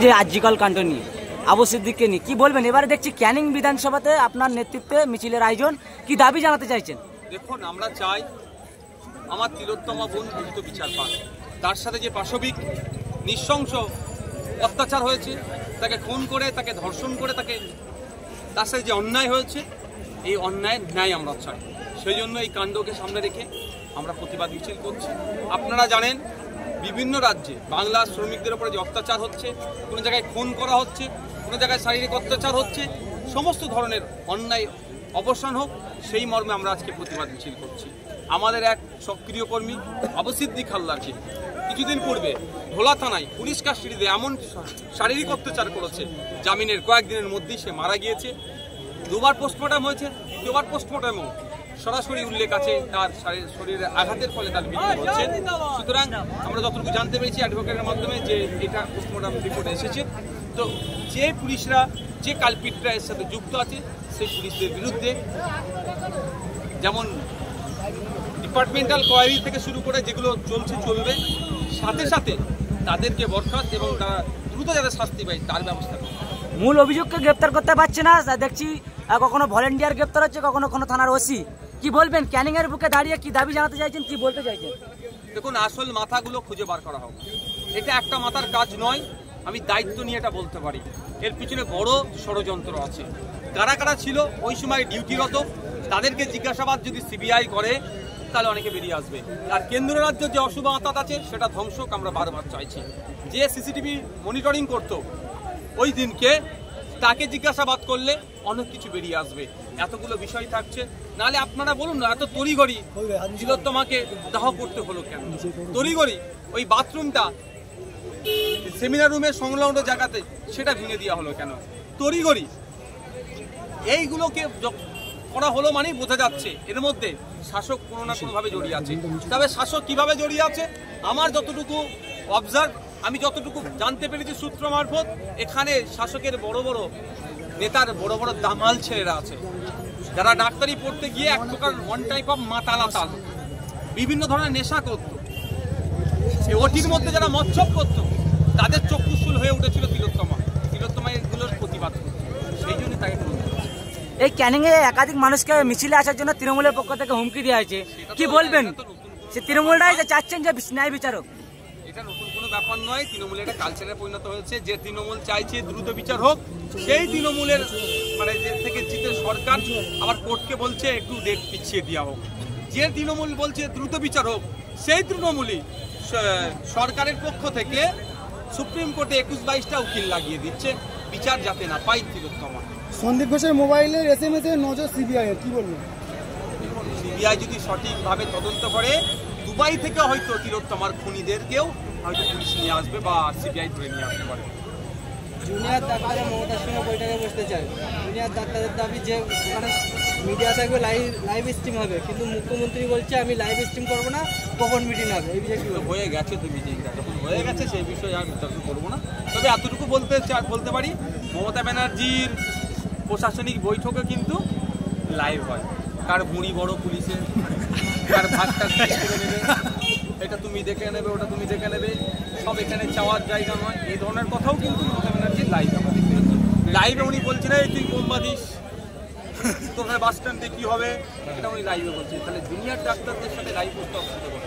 যে আজিকাল কাণ্ড নিয়ে আবু সিদ্দিককে নিয়ে কি বলবেন? এবারে দেখছি ক্যানিং বিধানসভাতে আপনার নেতৃত্বে মিছিলের আয়োজন, কি দাবি জানাতে চাইছেন? দেখুন, আমরা চাই আমার তিলোত্তমা বোন দ্রুত বিচার পাক। তার সাথে যে পাশবিক নৃশংস অত্যাচার হয়েছে, তাকে খুন করে, তাকে ধর্ষণ করে, তার সাথে যে অন্যায় হয়েছে, এই অন্যায়ের ন্যায় আমরা চাই। সেই জন্য এই কাণ্ডকে সামনে রেখে আমরা প্রতিবাদ মিছিল করছি। আপনারা জানেন বিভিন্ন রাজ্যে বাংলা শ্রমিকদের উপরে যে অত্যাচার হচ্ছে, কোনো জায়গায় খুন করা হচ্ছে, কোনো জায়গায় শারীরিক অত্যাচার হচ্ছে, সমস্ত ধরনের অন্যায় অবসান হোক, সেই মর্মে আমরা আজকে প্রতিবাদ মিছিল করছি। আমাদের এক সক্রিয় কর্মী আবু সিদ্দিক হালদারকে কিছুদিন পূর্বে ভোলা থানায় পুলিশ কাস্টডিতে এমন শারীরিক অত্যাচার করেছে, জামিনের কয়েকদিনের মধ্যেই সে মারা গিয়েছে। দুবার পোস্টমর্টম হয়েছে, দুবার পোস্টমর্টমও সরাসরি উল্লেখ আছে তার শরীরের আঘাতের ফলে তার মৃত্যু হচ্ছে। সুতরাং আমরা যতটুকু জানতে পেরেছি অ্যাডভোকেটের মাধ্যমে যে এটা পোস্টমর্টম রিপোর্টে এসেছে। তো যে পুলিশরা, যে কালপিটরা এর সাথে যুক্ত আছে, সেই পুলিশদের বিরুদ্ধে যেমন ডিপার্টমেন্টাল কোয়ারি থেকে শুরু করে যেগুলো চলবে, সাথে সাথে তাদেরকে বরখাস্ত এবং তারা দ্রুত যাতে শাস্তি পায় তার ব্যবস্থা করে। মূল অভিযোগকে গ্রেপ্তার করতে পারছে না, দেখছি কখনো ভলেন্টিয়ার গ্রেপ্তার হচ্ছে, কখনো কোনো থানার ওসি। কি বলবেন? ক্যানিং এর বুকে দাঁড়িয়ে কি দাবি জানাতে চাইছেন, কি বলতে চাইছেন? দেখুন, আসল মাথাগুলো খুঁজে বার করা হোক। এটা একটা মাথার কাজ নয়, আমি দায়িত্ব নিয়ে এটা বলতে পারি। এর পিছনে বড় ষড়যন্ত্র আছে। কারা কারা ছিল ওই সময় ডিউটিরত, তাদেরকে জিজ্ঞাসাবাদ যদি সিবিআই করে তাহলে অনেকে বেরিয়ে আসবে। আর কেন্দ্র রাজ্যের যে অশুভ আঁতাত আছে সেটা ধ্বংসক আমরা বারবার চাইছি। যে সিসিটিভি মনিটরিং করতো ওই দিনকে, তাকে জিজ্ঞাসাবাদ করলে অনেক কিছু বেরিয়ে আসবে। এতগুলো বিষয় থাকছে, নাহলে আপনারা বলুন না, এত তড়িঘড়ি তিলোত্তমাকে দাহ করতে হলো কেন? তড়িঘড়ি ওই বাথরুমটা সেমিনার রুমের সংলগ্ন জায়গাতে সেটা ভেঙে দেওয়া হলো কেন? তড়িঘড়ি এইগুলোকে করা হলো মানেই বোঝা যাচ্ছে এর মধ্যে শাসক কোনো না কোনোভাবে জড়িয়ে আছে। তবে শাসক কিভাবে জড়িয়ে আছে আমার যতটুকু অবজার্ভ, আমি যতটুকু জানতে পেরেছি সূত্র মারফত, এখানে শাসকের বড় বড় নেতার বড় বড় দামাল ছেলেরা আছে, যারা ডাক্তারি পড়তে গিয়ে এক প্রকার ওয়ান টাইপ অফ মাতালাতাল বিভিন্ন ধরনের নেশা করতো। ওটির মধ্যে যারা মচ্ছব করতো, তাদের চক্ষুশুল হয়ে উঠেছিল তিলোত্তমা এগুলোর প্রতিবাদ করত। সেই জন্য তাকে এই ক্যানিং এ একাধিক মানুষকে মিছিলে আসার জন্য তৃণমূলের পক্ষ থেকে হুমকি দেওয়া হয়েছে, কি বলবেন? সে তৃণমূলরাই যে চাচ্ছেন যে ন্যায় বিচারক। এটা নতুন কোনো ব্যাপার নয়, তৃণমূলের একটা কালচারে পরিণত হয়েছে। যে তৃণমূল চাইছে দ্রুত বিচার হোক, সেই তৃণমূলের মানে যে থেকে জিতে সরকার আবার কোর্টকে বলছে একটু ডেট পিছিয়ে দেওয়া হোক। যে তৃণমূল বলছে দ্রুত বিচার হোক, সেই তৃণমূলই সরকারের পক্ষ থেকে সুপ্রিম কোর্টে 21-22টা উকিল লাগিয়ে দিচ্ছে বিচার যাতে না পাই তিলোত্তমা। সন্দীপ ঘোষের মোবাইলের SMS এর নজর সিবিআই এর, কি বলবেন? সিবিআই যদি সঠিকভাবে তদন্ত করে, দুবাই থেকে হয়তো তিলোত্তমার খুনিদেরকেও হয়তো পুলিশ নিয়ে আসবে বা সিবিআই ধরে নিয়ে আসতে পারে। জুনিয়র ডাক্তারের মমতার সঙ্গে বৈঠকে বসতে চায়। জুনিয়র ডাক্তারের দাবি যে মানে মিডিয়া থাকবে, লাইভ স্ট্রিম হবে, কিন্তু মুখ্যমন্ত্রী বলছে আমি লাইভ স্ট্রিম করবো না, কখন মিটিং হবে? এই বিষয়ে কি হয়ে গেছে তো মিটিংটা, যখন হয়ে গেছে সেই বিষয়ে আর বিতর্ক করবো না। তবে এতটুকু বলতে পারি, মমতা ব্যানার্জির প্রশাসনিক বৈঠকে কিন্তু লাইভ হয়। কার মুড়ি বড় পুলিশের, কার ভাতটা করে নেবে, এটা তুমি দেখে নেবে, ওটা তুমি দেখে নেবে, সব এখানে চাওয়ার জায়গা নয়, এই ধরনের কথাও কিন্তু মমতা ব্যানার্জির লাইভ আমরা দেখতে পাচ্ছি। লাইভে উনি বলছেন তুই বোম্বা দিস, তোর বাস স্ট্যান্ডে কি হবে, এটা উনি লাইভে বলছেন। তাহলে জুনিয়র ডাক্তারদের সাথে লাইভ করতে অসুবিধা হবে।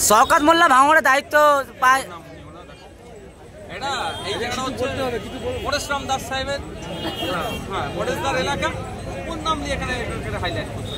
শওকত মোল্লা ভাঙড়ের দায়িত্ব পায়, এটা এই জায়গাটা হচ্ছে পরেশ রাম দাস সাহেবের, হ্যাঁ পরেশদার এলাকা, কোন নাম দিয়ে এখানে হাইলাইট করছে।